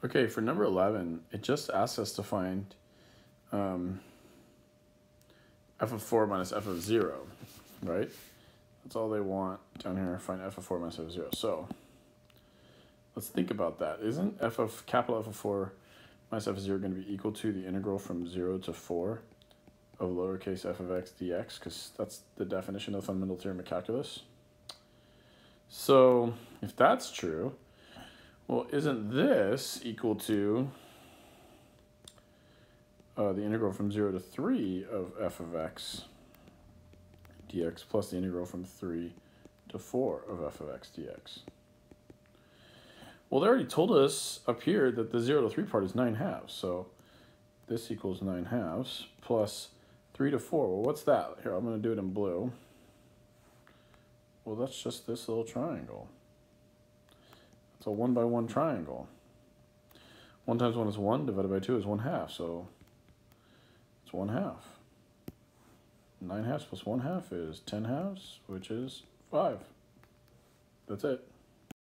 Okay, for number 11, it just asks us to find f of 4 minus f of 0, right? That's all they want down here, find f of 4 minus f of 0. So let's think about that. Isn't capital F of 4 minus f of 0 going to be equal to the integral from 0 to 4 of lowercase f of x dx? Because that's the definition of the fundamental theorem of calculus. So if that's true, well, isn't this equal to the integral from 0 to 3 of f of x dx plus the integral from 3 to 4 of f of x dx? Well, they already told us up here that the 0 to 3 part is 9/2. So this equals 9/2 plus 3 to 4. Well, what's that? Here, I'm going to do it in blue. Well, that's just this little triangle. It's a 1 by 1 triangle. 1 times 1 is 1, divided by 2 is 1/2. So it's 1/2. 9/2 plus 1/2 is 10/2, which is 5. That's it.